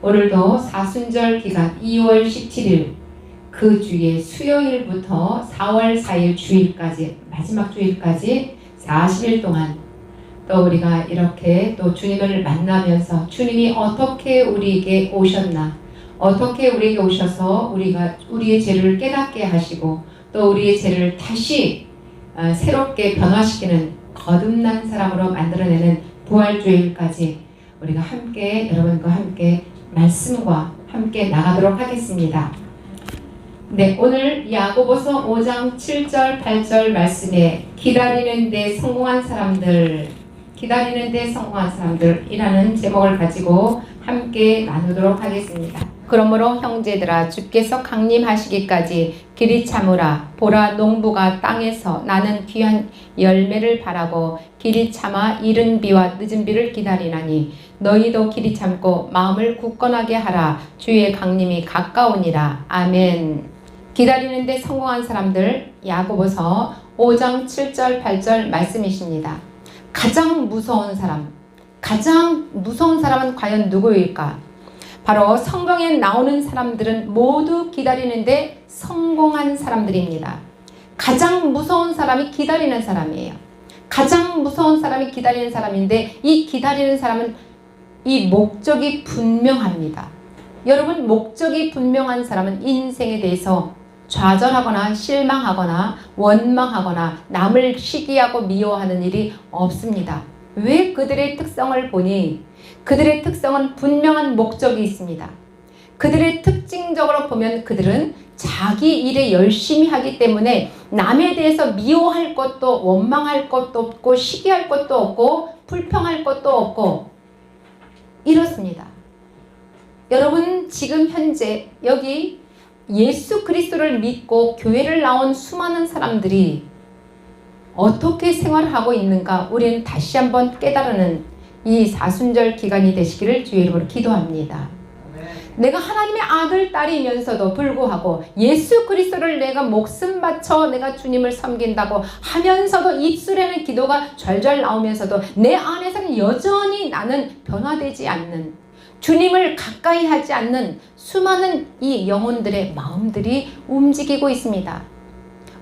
오늘도 사순절 기간 2월 17일 그 주에 수요일부터 4월 4일 주일까지 마지막 주일까지 40일 동안 또 우리가 이렇게 또 주님을 만나면서 주님이 어떻게 우리에게 오셨나, 어떻게 우리에게 오셔서 우리가 우리의 죄를 깨닫게 하시고 또 우리의 죄를 다시 새롭게 변화시키는 거듭난 사람으로 만들어내는 부활주일까지 우리가 함께 여러분과 함께 말씀과 함께 나가도록 하겠습니다. 네, 오늘 야고보서 5장 7절 8절 말씀에 기다리는 데 성공한 사람들이라는 제목을 가지고 함께 나누도록 하겠습니다. 그러므로 형제들아 주께서 강림하시기까지 길이 참으라. 보라 농부가 땅에서 나는 귀한 열매를 바라고 길이 참아 이른 비와 늦은 비를 기다리나니 너희도 길이 참고 마음을 굳건하게 하라. 주의 강림이 가까우니라. 아멘. 기다리는데 성공한 사람들, 야고보서 5장 7절 8절 말씀이십니다. 가장 무서운 사람은 과연 누구일까? 바로 성경에 나오는 사람들은 모두 기다리는데 성공한 사람들입니다. 가장 무서운 사람이 기다리는 사람이에요. 가장 무서운 사람이 기다리는 사람인데 이 기다리는 사람은 이 목적이 분명합니다. 여러분, 목적이 분명한 사람은 인생에 대해서 좌절하거나 실망하거나 원망하거나 남을 시기하고 미워하는 일이 없습니다. 왜? 그들의 특성을 보니 그들의 특성은 분명한 목적이 있습니다. 그들의 특징적으로 보면 그들은 자기 일에 열심히 하기 때문에 남에 대해서 미워할 것도 원망할 것도 없고 시기할 것도 없고 불평할 것도 없고 이렇습니다. 여러분, 지금 현재 여기 예수 그리스도를 믿고 교회를 나온 수많은 사람들이 어떻게 생활하고 있는가 우리는 다시 한번 깨달는 이 사순절 기간이 되시기를 주의 이름으로 기도합니다. 내가 하나님의 아들, 딸이면서도 불구하고 예수 그리스도를 내가 목숨 바쳐 내가 주님을 섬긴다고 하면서도 입술에는 기도가 절절 나오면서도 내 안에서는 여전히 나는 변화되지 않는, 주님을 가까이 하지 않는 수많은 이 영혼들의 마음들이 움직이고 있습니다.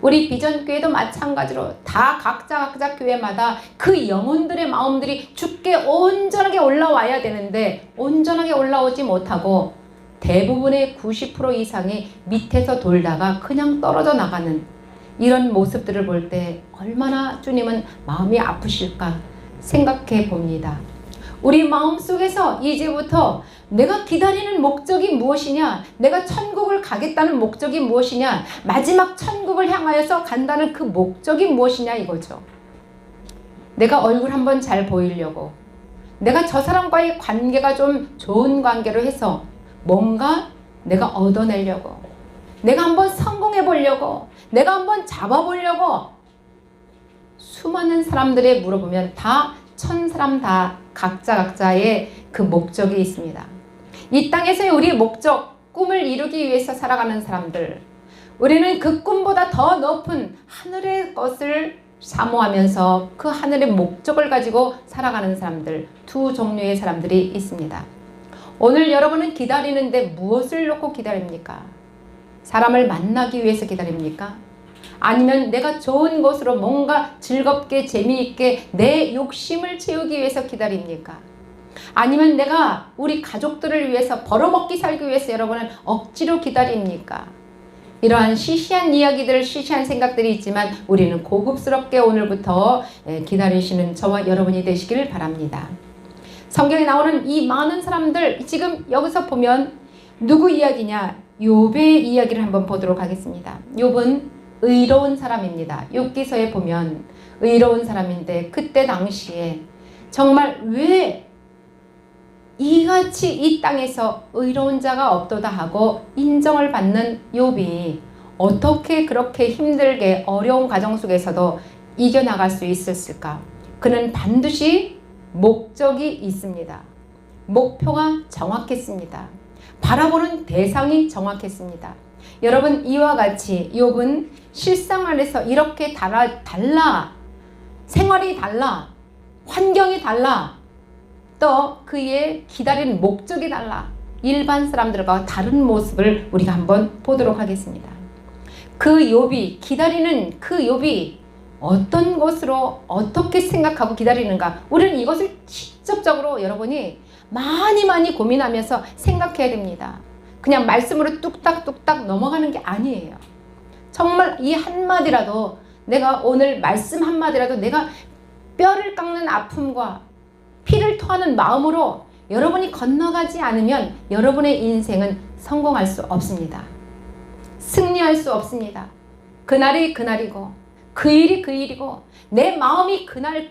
우리 비전교회도 마찬가지로 다 각자 교회마다 그 영혼들의 마음들이 주께 온전하게 올라와야 되는데 온전하게 올라오지 못하고 대부분의 90% 이상이 밑에서 돌다가 그냥 떨어져 나가는 이런 모습들을 볼 때 얼마나 주님은 마음이 아프실까 생각해 봅니다. 우리 마음속에서 이제부터 내가 기다리는 목적이 무엇이냐, 내가 천국을 가겠다는 목적이 무엇이냐, 마지막 천국을 향하여서 간다는 그 목적이 무엇이냐 이거죠. 내가 얼굴 한번 잘 보이려고, 내가 저 사람과의 관계가 좀 좋은 관계로 해서 뭔가 내가 얻어내려고, 내가 한번 성공해 보려고, 내가 한번 잡아보려고 수많은 사람들에 물어보면 다 천 사람 다 각자의 그 목적이 있습니다. 이 땅에서의 우리의 목적, 꿈을 이루기 위해서 살아가는 사람들, 우리는 그 꿈보다 더 높은 하늘의 것을 사모하면서 그 하늘의 목적을 가지고 살아가는 사람들, 두 종류의 사람들이 있습니다. 오늘 여러분은 기다리는데 무엇을 놓고 기다립니까? 사람을 만나기 위해서 기다립니까? 아니면 내가 좋은 것으로 뭔가 즐겁게 재미있게 내 욕심을 채우기 위해서 기다립니까? 아니면 내가 우리 가족들을 위해서 벌어먹기 살기 위해서 여러분은 억지로 기다립니까? 이러한 시시한 이야기들, 시시한 생각들이 있지만 우리는 고급스럽게 오늘부터 기다리시는 저와 여러분이 되시기를 바랍니다. 성경에 나오는 이 많은 사람들, 지금 여기서 보면 누구 이야기냐? 욥의 이야기를 한번 보도록 하겠습니다. 욥은 의로운 사람입니다. 욥기서에 보면 의로운 사람인데 그때 당시에 정말 왜 이같이 이 땅에서 의로운 자가 없도다 하고 인정을 받는 욥이 어떻게 그렇게 힘들게 어려운 과정 속에서도 이겨나갈 수 있었을까? 그는 반드시 목적이 있습니다. 목표가 정확했습니다. 바라보는 대상이 정확했습니다. 여러분, 이와 같이 욥은 실상 안에서 이렇게 달라, 생활이 달라, 환경이 달라, 또 그의 기다리는 목적이 달라. 일반 사람들과 다른 모습을 우리가 한번 보도록 하겠습니다. 그 욥이 기다리는 그 욥이 어떤 것으로 어떻게 생각하고 기다리는가, 우리는 이것을 직접적으로 여러분이 많이 고민하면서 생각해야 됩니다. 그냥 말씀으로 뚝딱뚝딱 넘어가는 게 아니에요. 정말 이 한마디라도, 내가 오늘 말씀 한마디라도 내가 뼈를 깎는 아픔과 피를 토하는 마음으로 여러분이 건너가지 않으면 여러분의 인생은 성공할 수 없습니다. 승리할 수 없습니다. 그날이 그날이고 그 일이 그 일이고 내 마음이 그날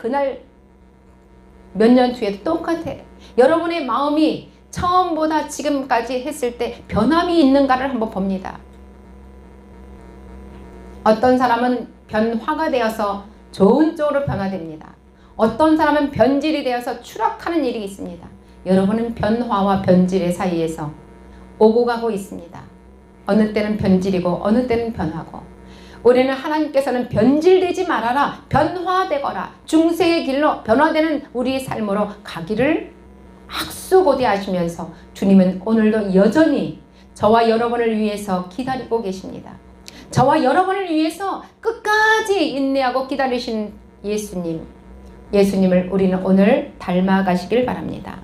몇 년 뒤에도 똑같아. 여러분의 마음이 처음보다 지금까지 했을 때 변함이 있는가를 한번 봅니다. 어떤 사람은 변화가 되어서 좋은 쪽으로 변화됩니다. 어떤 사람은 변질이 되어서 추락하는 일이 있습니다. 여러분은 변화와 변질의 사이에서 오고 가고 있습니다. 어느 때는 변질이고 어느 때는 변화고, 우리는 하나님께서는 변질되지 말아라, 변화되거라, 중생의 길로 변화되는 우리의 삶으로 가기를 학수고대하시면서 주님은 오늘도 여전히 저와 여러분을 위해서 기다리고 계십니다. 저와 여러분을 위해서 끝까지 인내하고 기다리신 예수님을 우리는 오늘 닮아가시길 바랍니다.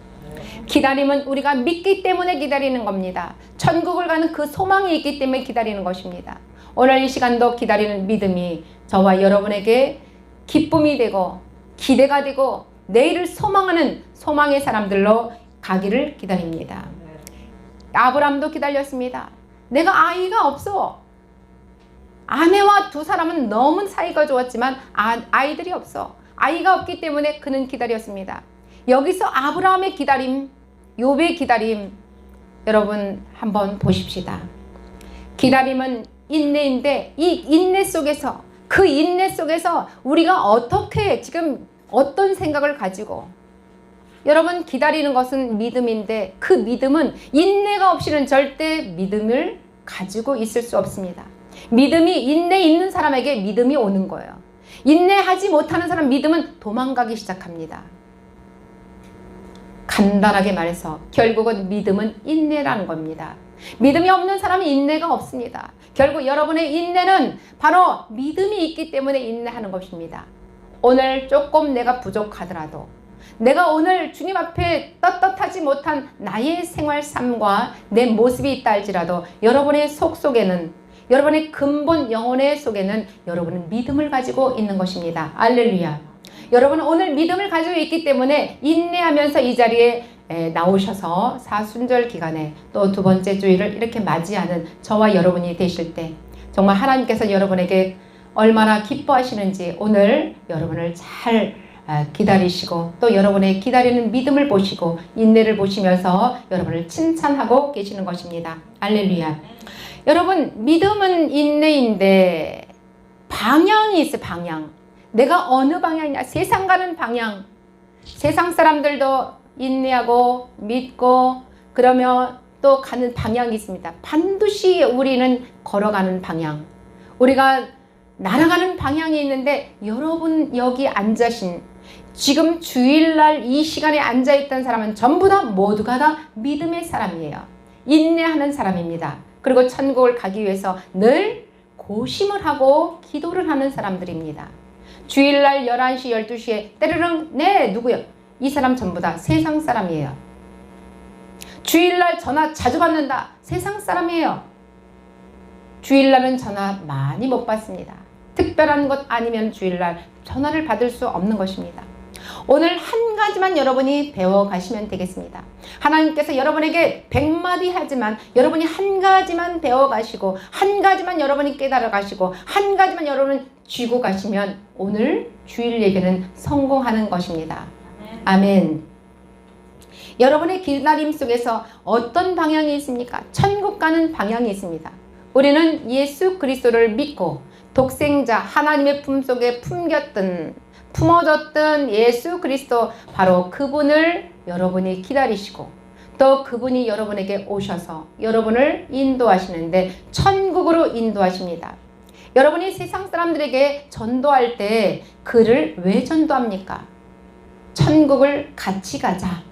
기다림은 우리가 믿기 때문에 기다리는 겁니다. 천국을 가는 그 소망이 있기 때문에 기다리는 것입니다. 오늘 이 시간도 기다리는 믿음이 저와 여러분에게 기쁨이 되고 기대가 되고 내일을 소망하는 소망의 사람들로 가기를 기다립니다. 아브라함도 기다렸습니다. 내가 아이가 없어. 아내와 두 사람은 너무 사이가 좋았지만 아이들이 없어. 아이가 없기 때문에 그는 기다렸습니다. 여기서 아브라함의 기다림, 욥의 기다림, 여러분 한번 보십시다. 기다림은 인내인데 이 인내 속에서, 그 인내 속에서 우리가 어떻게 지금 어떤 생각을 가지고, 여러분 기다리는 것은 믿음인데 그 믿음은 인내가 없이는 절대 믿음을 가지고 있을 수 없습니다. 믿음이 인내 있는 사람에게 믿음이 오는 거예요. 인내하지 못하는 사람 믿음은 도망가기 시작합니다. 간단하게 말해서 결국은 믿음은 인내라는 겁니다. 믿음이 없는 사람은 인내가 없습니다. 결국 여러분의 인내는 바로 믿음이 있기 때문에 인내하는 것입니다. 오늘 조금 내가 부족하더라도, 내가 오늘 주님 앞에 떳떳하지 못한 나의 생활 삶과 내 모습이 있다 할지라도 여러분의 속 속에는, 여러분의 근본 영혼의 속에는 여러분은 믿음을 가지고 있는 것입니다. 할렐루야. 여러분은 오늘 믿음을 가지고 있기 때문에 인내하면서 이 자리에 나오셔서 사순절 기간에 또 두 번째 주일을 이렇게 맞이하는 저와 여러분이 되실 때 정말 하나님께서 여러분에게 얼마나 기뻐하시는지 오늘 여러분을 잘 기다리시고 또 여러분의 기다리는 믿음을 보시고 인내를 보시면서 여러분을 칭찬하고 계시는 것입니다. 할렐루야. 여러분, 믿음은 인내인데 방향이 있어요. 방향. 내가 어느 방향이냐, 세상 가는 방향. 세상 사람들도 인내하고 믿고 그러면 또 가는 방향이 있습니다. 반드시 우리는 걸어가는 방향, 우리가 날아가는 방향이 있는데, 여러분 여기 앉으신 지금 주일날 이 시간에 앉아있던 사람은 전부 다 모두가 다 믿음의 사람이에요. 인내하는 사람입니다. 그리고 천국을 가기 위해서 늘 고심을 하고 기도를 하는 사람들입니다. 주일날 11시 12시에 때르릉 네 누구요? 이 사람 전부 다 세상 사람이에요. 주일날 전화 자주 받는다. 세상 사람이에요. 주일날은 전화 많이 못 받습니다. 특별한 것 아니면 주일날 전화를 받을 수 없는 것입니다. 오늘 한 가지만 여러분이 배워가시면 되겠습니다. 하나님께서 여러분에게 100마디 하지만 여러분이 한 가지만 배워가시고 한 가지만 여러분이 깨달아가시고 한 가지만 여러분은 쥐고 가시면 오늘 주일 예배는 성공하는 것입니다. 아멘. 여러분의 기다림 속에서 어떤 방향이 있습니까? 천국 가는 방향이 있습니다. 우리는 예수 그리스도를 믿고 독생자 하나님의 품속에 품어졌던 예수 그리스도, 바로 그분을 여러분이 기다리시고 또 그분이 여러분에게 오셔서 여러분을 인도하시는데 천국으로 인도하십니다. 여러분이 세상 사람들에게 전도할 때 그를 왜 전도합니까? 천국을 같이 가자.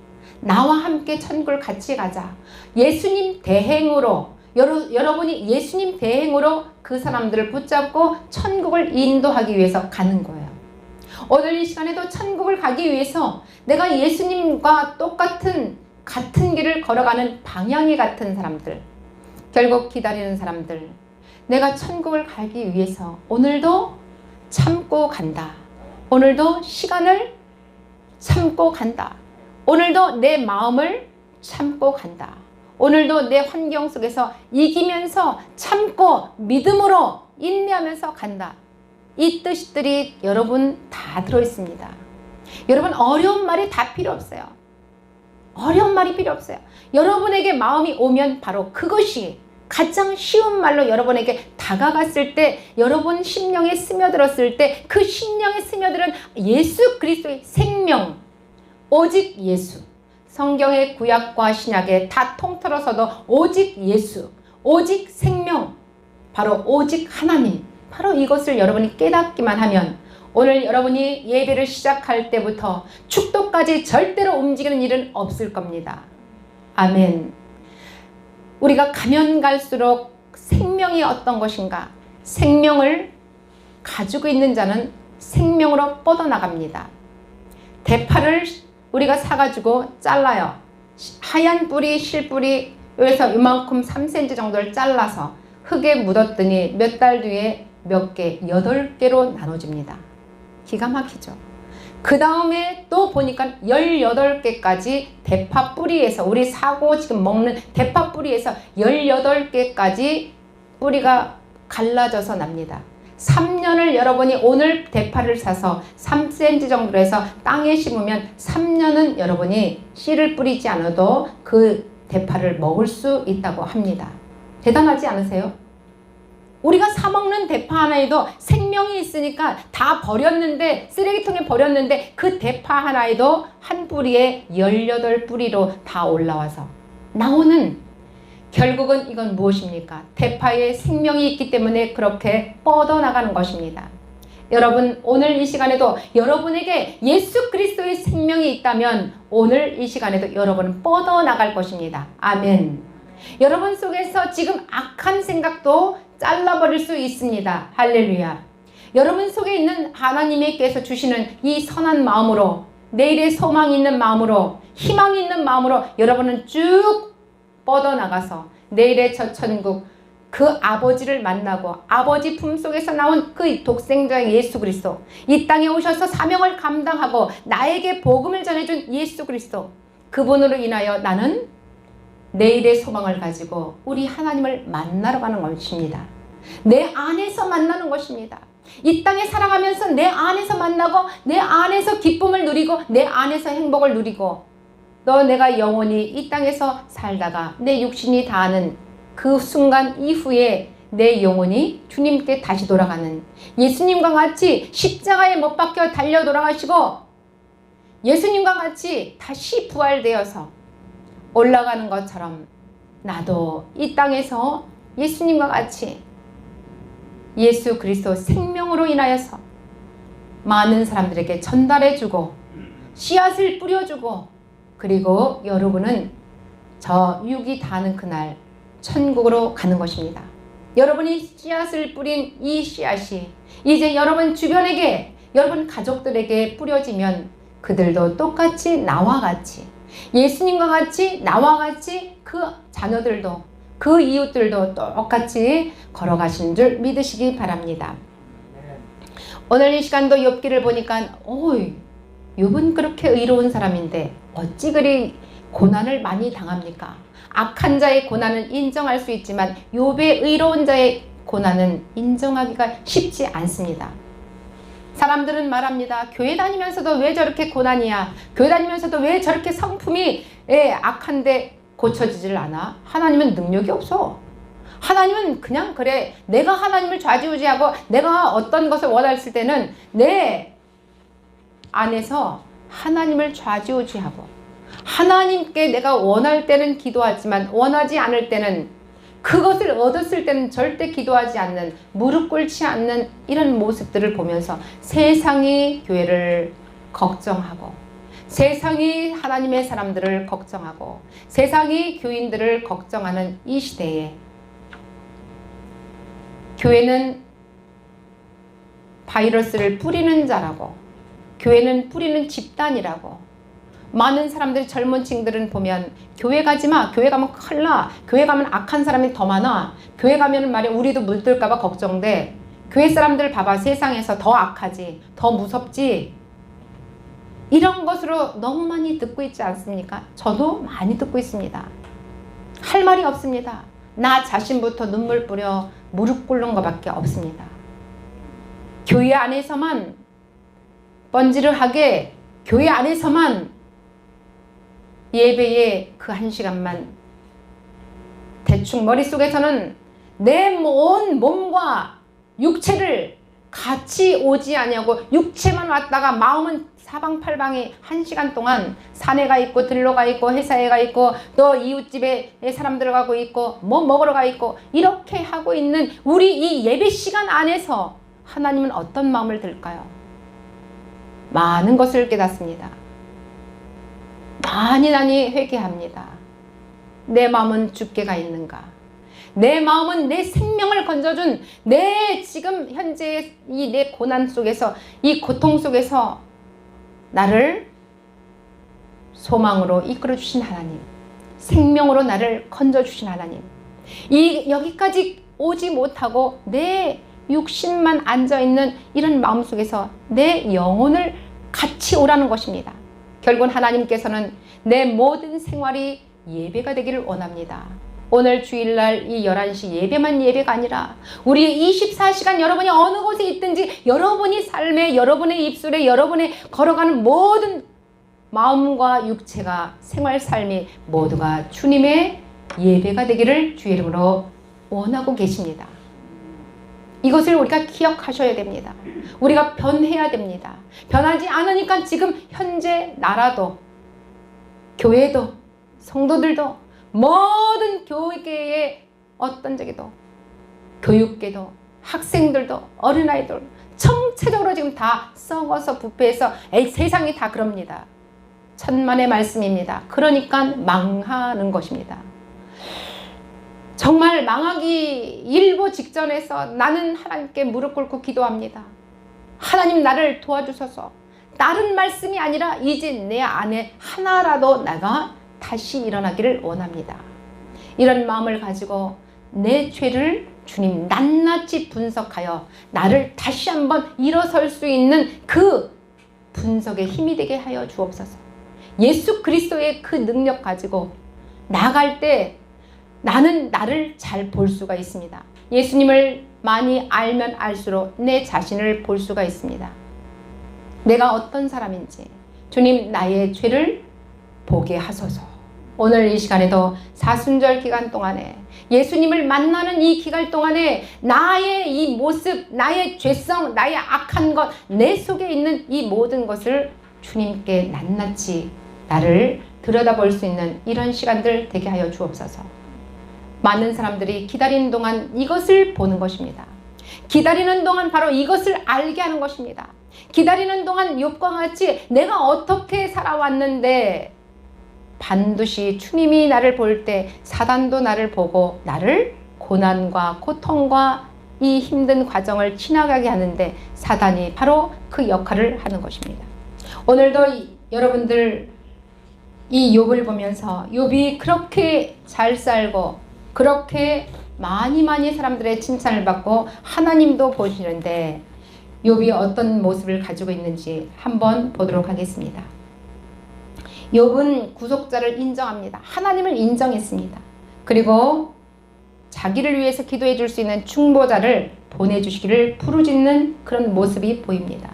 나와 함께 천국을 같이 가자. 예수님 대행으로 여러분이 예수님 대행으로 그 사람들을 붙잡고 천국을 인도하기 위해서 가는 거예요. 오늘 이 시간에도 천국을 가기 위해서 내가 예수님과 같은 길을 걸어가는 방향이 같은 사람들, 결국 기다리는 사람들, 내가 천국을 가기 위해서 오늘도 참고 간다. 오늘도 시간을 참고 간다. 오늘도 내 마음을 참고 간다. 오늘도 내 환경 속에서 이기면서 참고 믿음으로 인내하면서 간다. 이 뜻들이 여러분 다 들어있습니다. 여러분 어려운 말이 다 필요 없어요. 어려운 말이 필요 없어요. 여러분에게 마음이 오면 바로 그것이 가장 쉬운 말로 여러분에게 다가갔을 때, 여러분 심령에 스며들었을 때 그 심령에 스며들은 예수 그리스도의 생명, 오직 예수. 성경의 구약과 신약에 다 통틀어서도 오직 예수, 오직 생명, 바로 오직 하나님, 바로 이것을 여러분이 깨닫기만 하면 오늘 여러분이 예배를 시작할 때부터 축도까지 절대로 움직이는 일은 없을 겁니다. 아멘. 우리가 가면 갈수록 생명이 어떤 것인가? 생명을 가지고 있는 자는 생명으로 뻗어나갑니다. 대파를 우리가 사가지고 잘라요. 하얀 뿌리, 실뿌리, 여기서 이만큼 3cm 정도를 잘라서 흙에 묻었더니 몇 달 뒤에 몇 개, 8개로 나눠집니다. 기가 막히죠. 그 다음에 또 보니까 18개까지 대파 뿌리에서, 우리 사고 지금 먹는 대파 뿌리에서 18개까지 뿌리가 갈라져서 납니다. 3년을 여러분이 오늘 대파를 사서 3cm 정도로 해서 땅에 심으면 3년은 여러분이 씨를 뿌리지 않아도 그 대파를 먹을 수 있다고 합니다. 대단하지 않으세요? 우리가 사 먹는 대파 하나에도 생명이 있으니까 다 버렸는데, 쓰레기통에 버렸는데 그 대파 하나에도 한 뿌리에 18뿌리로 다 올라와서 나오는, 결국은 이건 무엇입니까? 대파에 생명이 있기 때문에 그렇게 뻗어나가는 것입니다. 여러분 오늘 이 시간에도 여러분에게 예수 그리스도의 생명이 있다면 오늘 이 시간에도 여러분은 뻗어나갈 것입니다. 아멘. 여러분 속에서 지금 악한 생각도 잘라버릴 수 있습니다. 할렐루야. 여러분 속에 있는 하나님께서 주시는 이 선한 마음으로, 내일의 소망이 있는 마음으로, 희망이 있는 마음으로 여러분은 쭉 뻗어나가서 내일의 첫 천국, 그 아버지를 만나고 아버지 품속에서 나온 그 독생자 예수 그리스도, 이 땅에 오셔서 사명을 감당하고 나에게 복음을 전해준 예수 그리스도, 그분으로 인하여 나는 내일의 소망을 가지고 우리 하나님을 만나러 가는 것입니다. 내 안에서 만나는 것입니다. 이 땅에 살아가면서 내 안에서 만나고 내 안에서 기쁨을 누리고 내 안에서 행복을 누리고, 또 내가 영원히 이 땅에서 살다가 내 육신이 다하는 그 순간 이후에 내 영혼이 주님께 다시 돌아가는, 예수님과 같이 십자가에 못 박혀 달려 돌아가시고 예수님과 같이 다시 부활되어서 올라가는 것처럼 나도 이 땅에서 예수님과 같이 예수 그리스도 생명으로 인하여서 많은 사람들에게 전달해주고 씨앗을 뿌려주고, 그리고 여러분은 저 육이 닿는 그날 천국으로 가는 것입니다. 여러분이 씨앗을 뿌린 이 씨앗이 이제 여러분 주변에게, 여러분 가족들에게 뿌려지면 그들도 똑같이 나와 같이, 예수님과 같이 나와 같이 그 자녀들도, 그 이웃들도 똑같이 걸어가시는 줄 믿으시기 바랍니다. 오늘 이 시간도 욥기를 보니까 욥은 그렇게 의로운 사람인데 어찌 그리 고난을 많이 당합니까? 악한 자의 고난은 인정할 수 있지만 욥의 의로운 자의 고난은 인정하기가 쉽지 않습니다. 사람들은 말합니다. 교회 다니면서도 왜 저렇게 고난이야? 교회 다니면서도 왜 저렇게 성품이 악한데 고쳐지질 않아? 하나님은 능력이 없어. 하나님은 그냥 그래. 내가 하나님을 좌지우지하고 내가 어떤 것을 원했을 때는 내 안에서 하나님을 좌지우지하고, 하나님께 내가 원할 때는 기도하지만 원하지 않을 때는, 그것을 얻었을 때는 절대 기도하지 않는, 무릎 꿇지 않는 이런 모습들을 보면서 세상이 교회를 걱정하고, 세상이 하나님의 사람들을 걱정하고 세상이 교인들을 걱정하는 이 시대에 교회는 바이러스를 뿌리는 자라고, 교회는 뿌리는 집단이라고, 많은 사람들이, 젊은 층들은 보면 교회 가지마, 교회 가면 큰일 나, 교회 가면 악한 사람이 더 많아, 교회 가면 말이야 우리도 물들까봐 걱정돼, 교회 사람들 봐봐 세상에서 더 악하지, 더 무섭지, 이런 것으로 너무 많이 듣고 있지 않습니까? 저도 많이 듣고 있습니다. 할 말이 없습니다. 나 자신부터 눈물 뿌려 무릎 꿇는 것밖에 없습니다. 교회 안에서만 번지르하게, 교회 안에서만 예배의 그 1시간만 대충 머릿속에서는 내 온 몸과 육체를 같이 오지 아니하고 육체만 왔다가 마음은 사방팔방에 1시간 동안 산에 가 있고 들로 가 있고 회사에 가 있고 또 이웃집에 사람들 가고 있고 뭐 먹으러 가 있고 이렇게 하고 있는 우리 이 예배 시간 안에서 하나님은 어떤 마음을 들까요? 많은 것을 깨닫습니다. 많이 회개합니다. 내 마음은 주께 가 있는가? 내 마음은 내 생명을 건져준 내 지금 현재 이 내 고난 속에서, 이 고통 속에서 나를 소망으로 이끌어 주신 하나님, 생명으로 나를 건져 주신 하나님, 이 여기까지 오지 못하고 내 육신만 앉아있는 이런 마음 속에서 내 영혼을 같이 오라는 것입니다. 결국은 하나님께서는 내 모든 생활이 예배가 되기를 원합니다. 오늘 주일날 이 11시 예배만 예배가 아니라 우리 24시간 여러분이 어느 곳에 있든지 여러분이 삶에, 여러분의 입술에, 여러분의 걸어가는 모든 마음과 육체가, 생활 삶이 모두가 주님의 예배가 되기를 주의 이름으로 원하고 계십니다. 이것을 우리가 기억하셔야 됩니다. 우리가 변해야 됩니다. 변하지 않으니까 지금 현재 나라도, 교회도, 성도들도, 모든 교회계의 어떤 적에도, 교육계도, 학생들도, 어린아이들 전체적으로 지금 다 썩어서 부패해서 세상이 다 그럽니다. 천만의 말씀입니다. 그러니까 망하는 것입니다. 정말 망하기 일보 직전에서 나는 하나님께 무릎 꿇고 기도합니다. 하나님 나를 도와주셔서 다른 말씀이 아니라 이제 내 안에 하나라도 내가 다시 일어나기를 원합니다. 이런 마음을 가지고 내 죄를 주님 낱낱이 분석하여 나를 다시 한번 일어설 수 있는 그 분석의 힘이 되게 하여 주옵소서. 예수 그리스도의 그 능력 가지고 나갈 때 나는 나를 잘 볼 수가 있습니다. 예수님을 많이 알면 알수록 내 자신을 볼 수가 있습니다. 내가 어떤 사람인지 주님 나의 죄를 보게 하소서. 오늘 이 시간에도 사순절 기간 동안에 예수님을 만나는 이 기간 동안에 나의 이 모습, 나의 죄성, 나의 악한 것, 내 속에 있는 이 모든 것을 주님께 낱낱이 나를 들여다볼 수 있는 이런 시간들 되게 하여 주옵소서. 많은 사람들이 기다리는 동안 이것을 보는 것입니다. 기다리는 동안 바로 이것을 알게 하는 것입니다. 기다리는 동안 욥과 같이 내가 어떻게 살아왔는데 반드시 주님이 나를 볼 때 사단도 나를 보고 나를 고난과 고통과 이 힘든 과정을 지나가게 하는데 사단이 바로 그 역할을 하는 것입니다. 오늘도 여러분들 이 욥을 보면서 욥이 그렇게 잘 살고 그렇게 많이 사람들의 칭찬을 받고 하나님도 보시는데 욥이 어떤 모습을 가지고 있는지 한번 보도록 하겠습니다. 욥은 구속자를 인정합니다. 하나님을 인정했습니다. 그리고 자기를 위해서 기도해 줄 수 있는 중보자를 보내주시기를 부르짖는 그런 모습이 보입니다.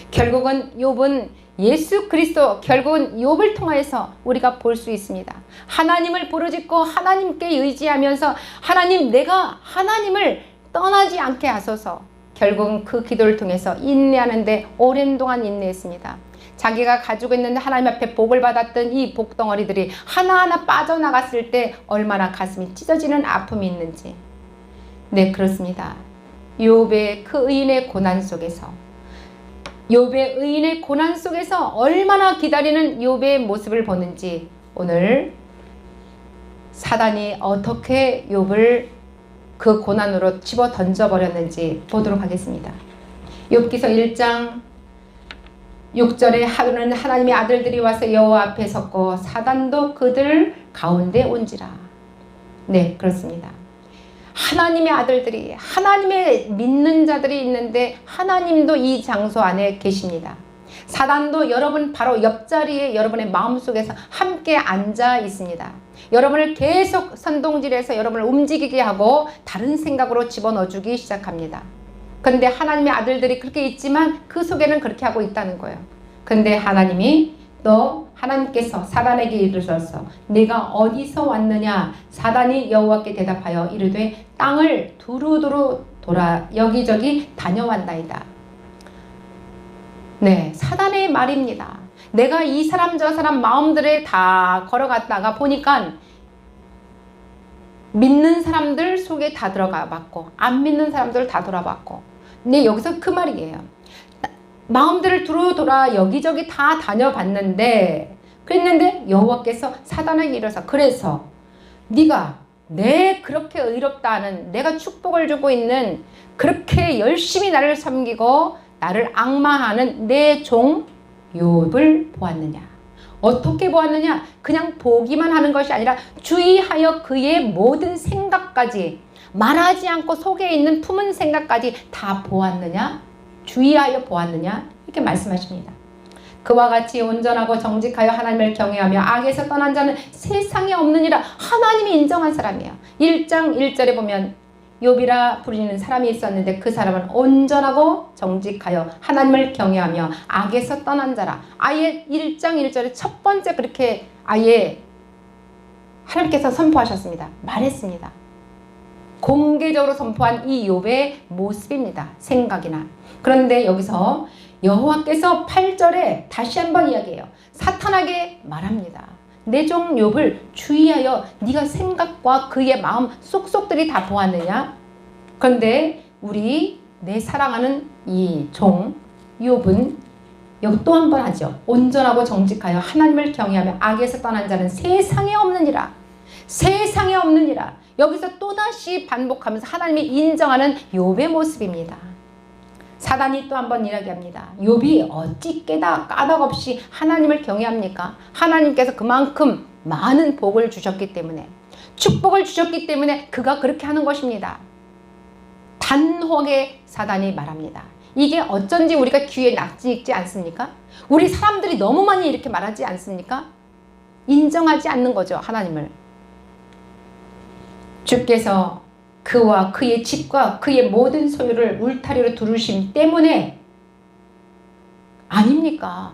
결국은 욥은 예수 그리스도, 결국은 욥을 통해서 우리가 볼 수 있습니다. 하나님을 부르짖고 하나님께 의지하면서 하나님, 내가 하나님을 떠나지 않게 하소서. 결국은 그 기도를 통해서 인내하는데 오랜 동안 인내했습니다. 자기가 가지고 있는 하나님 앞에 복을 받았던 이 복덩어리들이 하나하나 빠져나갔을 때 얼마나 가슴이 찢어지는 아픔이 있는지. 네, 그렇습니다. 욥의 그 의인의 고난 속에서 욥의 의인의 고난 속에서 얼마나 기다리는 욥의 모습을 보는지 오늘 사단이 어떻게 욥을 그 고난으로 집어 던져버렸는지 보도록 하겠습니다. 욥기서 1장 6절에 하루는 하나님의 아들들이 와서 여호와 앞에 섰고 사단도 그들 가운데 온지라. 네, 그렇습니다. 하나님의 아들들이, 하나님의 믿는 자들이 있는데 하나님도 이 장소 안에 계십니다. 사단도 여러분 바로 옆자리에 여러분의 마음속에서 함께 앉아 있습니다. 여러분을 계속 선동질해서 여러분을 움직이게 하고 다른 생각으로 집어넣어주기 시작합니다. 그런데 하나님의 아들들이 그렇게 있지만 그 속에는 그렇게 하고 있다는 거예요. 그런데 하나님이 또 하나님께서 사단에게 이르셔서 네가 어디서 왔느냐? 사단이 여호와께 대답하여 이르되 땅을 두루두루 돌아 여기저기 다녀왔나이다. 네, 사단의 말입니다. 내가 이 사람 저 사람 마음들에 다 걸어갔다가 보니까 믿는 사람들 속에 다 들어가 봤고 안 믿는 사람들 다 돌아봤고, 근데 여기서 그 말이에요. 마음들을 두루 돌아 여기저기 다 다녀봤는데 그랬는데 여호와께서 사단에게 이르사 그래서 네가 내 그렇게 의롭다 하는 내가 축복을 주고 있는 그렇게 열심히 나를 섬기고 나를 앙망하는 내 종 욥을 보았느냐? 어떻게 보았느냐? 그냥 보기만 하는 것이 아니라 주의하여 그의 모든 생각까지 말하지 않고 속에 있는 품은 생각까지 다 보았느냐? 주의하여 보았느냐? 이렇게 말씀하십니다. 그와 같이 온전하고 정직하여 하나님을 경외하며 악에서 떠난 자는 세상에 없느니라. 하나님이 인정한 사람이에요. 1장 1절에 보면 욥이라 부르는 사람이 있었는데 그 사람은 온전하고 정직하여 하나님을 경외하며 악에서 떠난 자라. 아예 1장 1절에 첫 번째 그렇게 아예 하나님께서 선포하셨습니다. 말했습니다. 공개적으로 선포한 이 욥의 모습입니다. 생각이나. 그런데 여기서 여호와께서 8절에 다시 한번 이야기해요. 사탄에게 말합니다. 내 종 욥을 주의하여 네가 생각과 그의 마음 쏙쏙들이 다 보았느냐? 그런데 우리 내 사랑하는 이 종 욥은 여기 또 한 번 하죠. 온전하고 정직하여 하나님을 경외하며 악에서 떠난 자는 세상에 없느니라. 세상에 없느니라. 여기서 또다시 반복하면서 하나님이 인정하는 욥의 모습입니다. 사단이 또 한 번 이야기합니다. 욥이 어찌 까닭없이 하나님을 경외합니까? 하나님께서 그만큼 많은 복을 주셨기 때문에, 축복을 주셨기 때문에 그가 그렇게 하는 것입니다. 단호하게 사단이 말합니다. 이게 어쩐지 우리가 귀에 낙지 익지 않습니까? 우리 사람들이 너무 많이 이렇게 말하지 않습니까? 인정하지 않는 거죠, 하나님을. 주께서 그와 그의 집과 그의 모든 소유를 울타리로 두르심 때문에 아닙니까?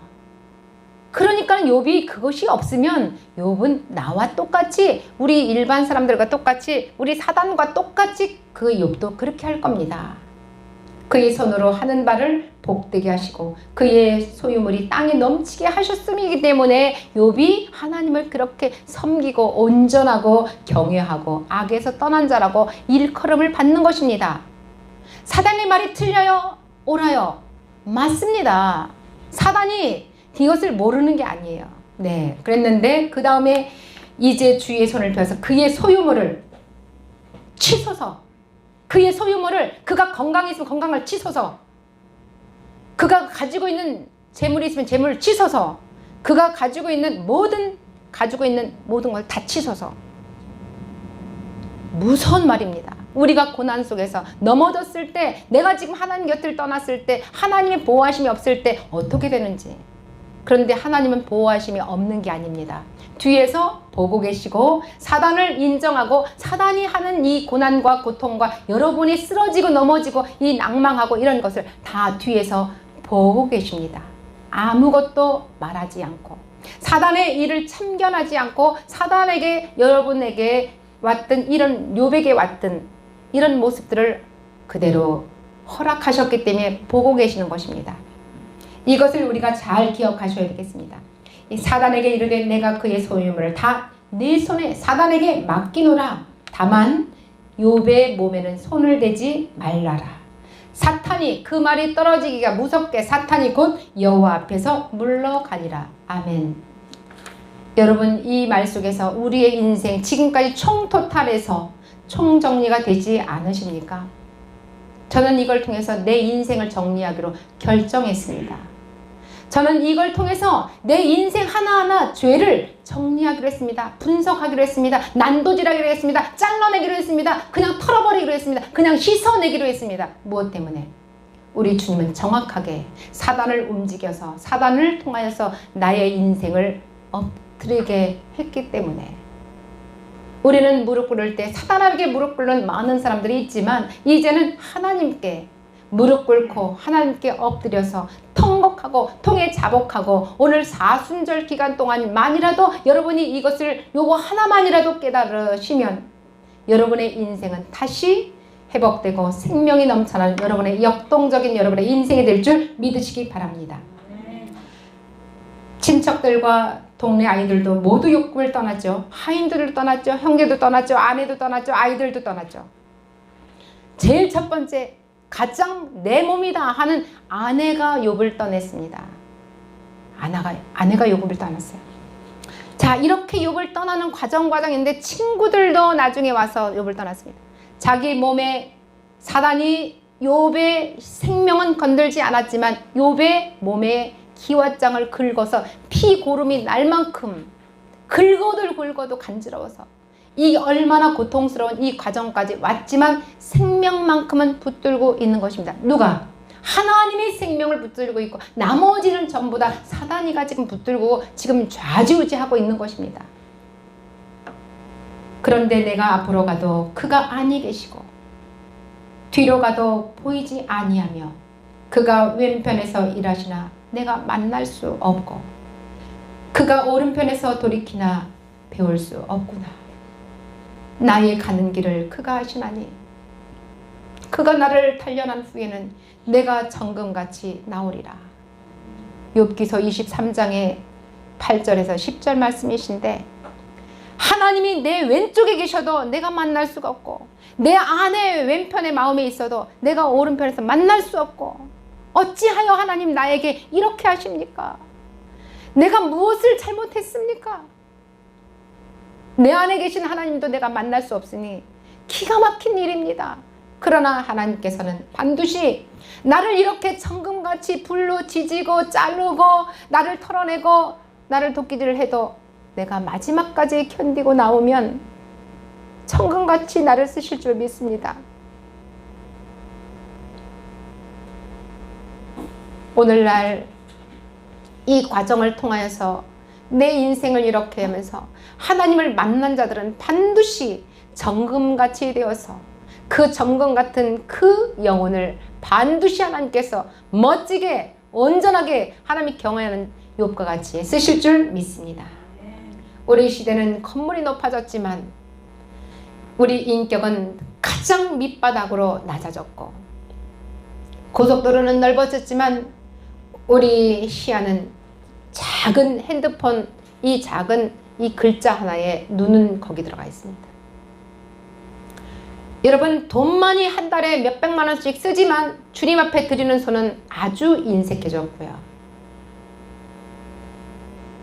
그러니까 욥이 그것이 없으면 욥은 나와 똑같이 우리 일반 사람들과 똑같이 우리 사단과 똑같이 그 욥도 그렇게 할 겁니다. 그의 손으로 하는 바를 복되게 하시고 그의 소유물이 땅에 넘치게 하셨음이기 때문에 욥이 하나님을 그렇게 섬기고 온전하고 경외하고 악에서 떠난 자라고 일컬음을 받는 것입니다. 사단의 말이 틀려요? 옳아요? 맞습니다. 사단이 이것을 모르는 게 아니에요. 네, 그랬는데 그 다음에 이제 주의 손을 펴서 그의 소유물을 치소서, 그의 소유물을, 그가 건강했으면 건강을 치소서, 그가 가지고 있는 재물이 있으면 재물을 치소서, 그가 가지고 있는 모든 걸 다 치소서. 무서운 말입니다. 우리가 고난 속에서 넘어졌을 때, 내가 지금 하나님 곁을 떠났을 때, 하나님의 보호하심이 없을 때 어떻게 되는지. 그런데 하나님은 보호하심이 없는 게 아닙니다. 뒤에서 보고 계시고 사단을 인정하고 사단이 하는 이 고난과 고통과 여러분이 쓰러지고 넘어지고 이 낭망하고 이런 것을 다 뒤에서 보고 계십니다. 아무것도 말하지 않고 사단의 일을 참견하지 않고 사단에게 여러분에게 왔던 이런 욥에게 왔던 이런 모습들을 그대로 허락하셨기 때문에 보고 계시는 것입니다. 이것을 우리가 잘 기억하셔야 되겠습니다. 이 사단에게 이르되 내가 그의 소유물을 다 네 손에 사단에게 맡기노라. 다만 욥의 몸에는 손을 대지 말라라. 사탄이 그 말이 떨어지기가 무섭게 사탄이 곧 여호와 앞에서 물러가니라. 아멘. 여러분 이 말 속에서 우리의 인생 지금까지 총토탈해서 총정리가 되지 않으십니까? 저는 이걸 통해서 내 인생을 정리하기로 결정했습니다. 저는 이걸 통해서 내 인생 하나하나 죄를 정리하기로 했습니다. 분석하기로 했습니다. 난도질하기로 했습니다. 잘라내기로 했습니다. 그냥 털어버리기로 했습니다. 그냥 씻어내기로 했습니다. 무엇 때문에? 우리 주님은 정확하게 사단을 움직여서 사단을 통하여서 나의 인생을 엎드리게 했기 때문에 우리는 무릎 꿇을 때 사단에게 무릎 꿇는 많은 사람들이 있지만 이제는 하나님께 무릎 꿇고 하나님께 엎드려서 통곡하고 통해 자복하고 오늘 사순절 기간 동안만이라도 여러분이 이것을 요거 하나만이라도 깨달으시면 여러분의 인생은 다시 회복되고 생명이 넘쳐나는 여러분의 역동적인 여러분의 인생이 될 줄 믿으시기 바랍니다. 친척들과 동네 아이들도 모두 욕구를 떠났죠. 하인들을 떠났죠. 형제도 떠났죠. 아내도 떠났죠. 아이들도 떠났죠. 제일 첫 번째 가장 내 몸이다 하는 아내가 욥을 떠났습니다. 아내가 욥을 떠났어요. 자, 이렇게 욥을 떠나는 과정인데 친구들도 나중에 와서 욥을 떠났습니다. 자기 몸에 사단이 욥의 생명은 건들지 않았지만 욥의 몸에 기왓장을 긁어서 피고름이 날 만큼 긁어도 간지러워서 이 얼마나 고통스러운 이 과정까지 왔지만 생명만큼은 붙들고 있는 것입니다. 누가? 하나님의 생명을 붙들고 있고 나머지는 전부 다 사단이가 지금 붙들고 지금 좌지우지하고 있는 것입니다. 그런데 내가 앞으로 가도 그가 아니 계시고 뒤로 가도 보이지 아니하며 그가 왼편에서 일하시나 내가 만날 수 없고 그가 오른편에서 돌이키나 배울 수 없구나. 나의 가는 길을 그가 아시나니 그가 나를 단련한 후에는 내가 정금같이 나오리라. 욥기서 23장의 8절에서 10절 말씀이신데 하나님이 내 왼쪽에 계셔도 내가 만날 수가 없고 내 아내 왼편의 마음에 있어도 내가 오른편에서 만날 수 없고 어찌하여 하나님 나에게 이렇게 하십니까? 내가 무엇을 잘못했습니까? 내 안에 계신 하나님도 내가 만날 수 없으니 기가 막힌 일입니다. 그러나 하나님께서는 반드시 나를 이렇게 정금같이 불로 지지고 자르고 나를 털어내고 나를 도끼질을 해도 내가 마지막까지 견디고 나오면 정금같이 나를 쓰실 줄 믿습니다. 오늘날 이 과정을 통하여서 내 인생을 이렇게 하면서 하나님을 만난 자들은 반드시 정금같이 되어서 그 정금 같은 그 영혼을 반드시 하나님께서 멋지게 온전하게 하나님이 경외하는 욥과 같이 쓰실 줄 믿습니다. 우리 시대는 건물이 높아졌지만 우리 인격은 가장 밑바닥으로 낮아졌고 고속도로는 넓어졌지만 우리 시야는 작은 핸드폰 이 작은 이 글자 하나에 눈은 거기 들어가 있습니다. 여러분 돈만이 한 달에 몇백만 원씩 쓰지만 주님 앞에 드리는 손은 아주 인색해졌고요.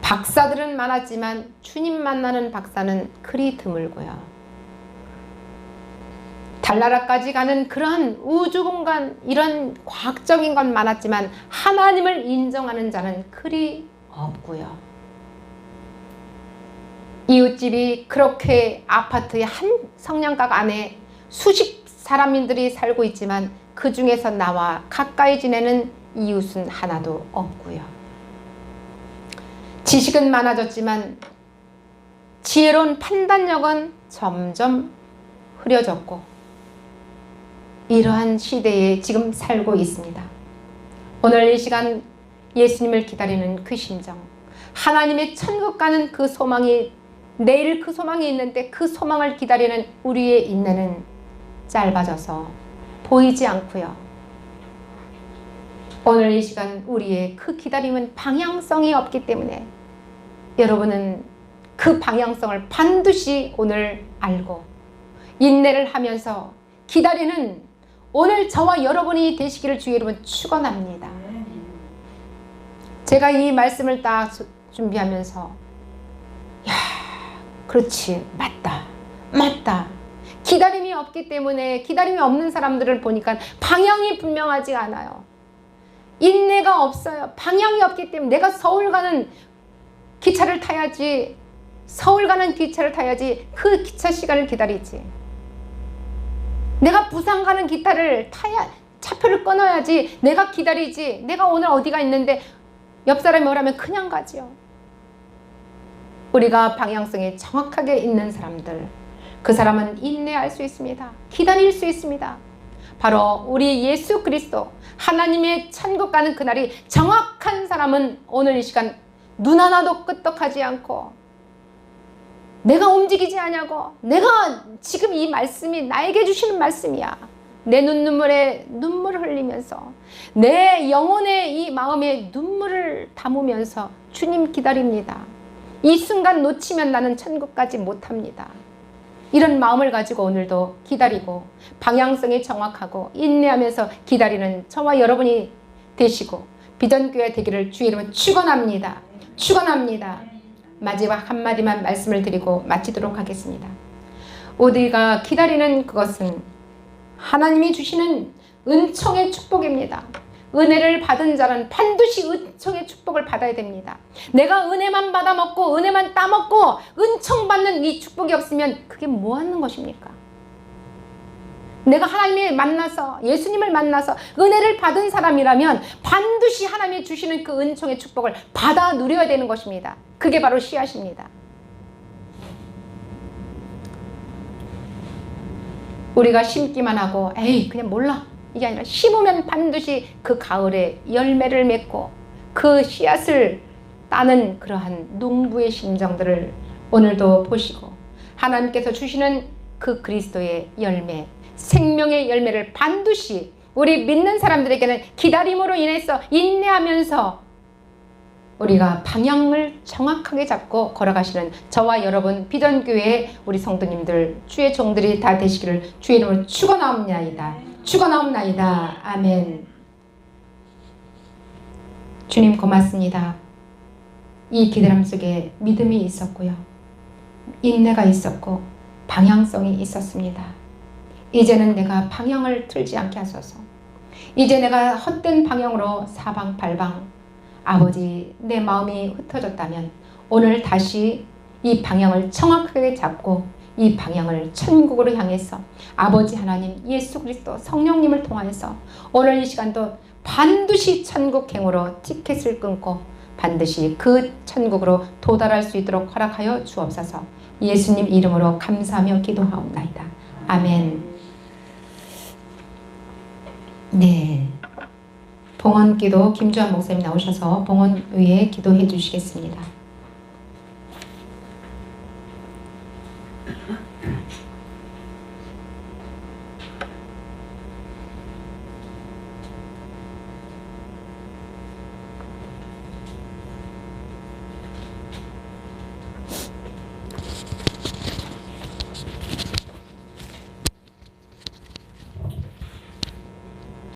박사들은 많았지만 주님 만나는 박사는 그리 드물고요. 달나라까지 가는 그러한 우주공간 이런 과학적인 건 많았지만 하나님을 인정하는 자는 그리 없고요. 이웃집이 그렇게 아파트의 한 성냥각 안에 수십 사람들이 살고 있지만 그 중에서 나와 가까이 지내는 이웃은 하나도 없고요. 지식은 많아졌지만 지혜로운 판단력은 점점 흐려졌고 이러한 시대에 지금 살고 있습니다. 오늘 이 시간 예수님을 기다리는 그 심정, 하나님의 천국 가는 그 소망이 내일 그 소망이 있는데 그 소망을 기다리는 우리의 인내는 짧아져서 보이지 않고요. 오늘 이 시간 우리의 그 기다림은 방향성이 없기 때문에 여러분은 그 방향성을 반드시 오늘 알고 인내를 하면서 기다리는 오늘 저와 여러분이 되시기를 주의 이름으로 축원합니다. 제가 이 말씀을 딱 준비하면서 야, 그렇지, 맞다. 기다림이 없기 때문에, 기다림이 없는 사람들을 보니까 방향이 분명하지 않아요. 인내가 없어요. 방향이 없기 때문에 내가 서울 가는 기차를 타야지, 그 기차 시간을 기다리지. 내가 부산 가는 기차를 타야, 차표를 끊어야지, 내가 기다리지. 내가 오늘 어디가 있는데 옆 사람이 오라면 그냥 가지요. 우리가 방향성이 정확하게 있는 사람들, 그 사람은 인내할 수 있습니다. 기다릴 수 있습니다. 바로 우리 예수 그리스도, 하나님의 천국 가는 그날이 정확한 사람은 오늘 이 시간 눈 하나도 끄떡하지 않고, 내가 움직이지 않냐고, 내가 지금 이 말씀이 나에게 주시는 말씀이야. 내 눈물에 눈물을 흘리면서, 내 영혼의 이 마음에 눈물을 담으면서 주님 기다립니다. 이 순간 놓치면 나는 천국 가지 못합니다. 이런 마음을 가지고 오늘도 기다리고 방향성이 정확하고 인내하면서 기다리는 저와 여러분이 되시고 비전교회 되기를 주의 이름으로 축원합니다. 마지막 한마디만 말씀을 드리고 마치도록 하겠습니다. 우리가 기다리는 그것은 하나님이 주시는 은총의 축복입니다. 은혜를 받은 자는 반드시 은총의 축복을 받아야 됩니다. 내가 은혜만 받아먹고 은혜만 따먹고 은총 받는 이 축복이 없으면 그게 뭐 하는 것입니까? 내가 하나님을 만나서, 예수님을 만나서 은혜를 받은 사람이라면 반드시 하나님이 주시는 그 은총의 축복을 받아 누려야 되는 것입니다. 그게 바로 씨앗입니다. 우리가 심기만 하고 에이 그냥 몰라, 이게 아니라 심으면 반드시 그 가을에 열매를 맺고 그 씨앗을 따는 그러한 농부의 심정들을 오늘도 보시고 하나님께서 주시는 그 그리스도의 열매, 생명의 열매를 반드시 우리 믿는 사람들에게는 기다림으로 인해서 인내하면서 우리가 방향을 정확하게 잡고 걸어가시는 저와 여러분 비전교회의 우리 성도님들, 주의 종들이 다 되시기를 주의 이름으로 축원하옵나이다. 아멘. 주님 고맙습니다. 이 기다림 속에 믿음이 있었고요, 인내가 있었고 방향성이 있었습니다. 이제는 내가 방향을 틀지 않게 하소서. 이제 내가 헛된 방향으로 사방팔방 아버지 내 마음이 흩어졌다면 오늘 다시 이 방향을 정확하게 잡고 이 방향을 천국으로 향해서 아버지 하나님, 예수 그리스도, 성령님을 통하여서 오늘 이 시간도 반드시 천국행으로 티켓을 끊고 반드시 그 천국으로 도달할 수 있도록 허락하여 주옵소서. 예수님 이름으로 감사하며 기도하옵나이다. 아멘. 네, 봉헌기도 김주환 목사님 나오셔서 봉헌 위에 기도해 주시겠습니다.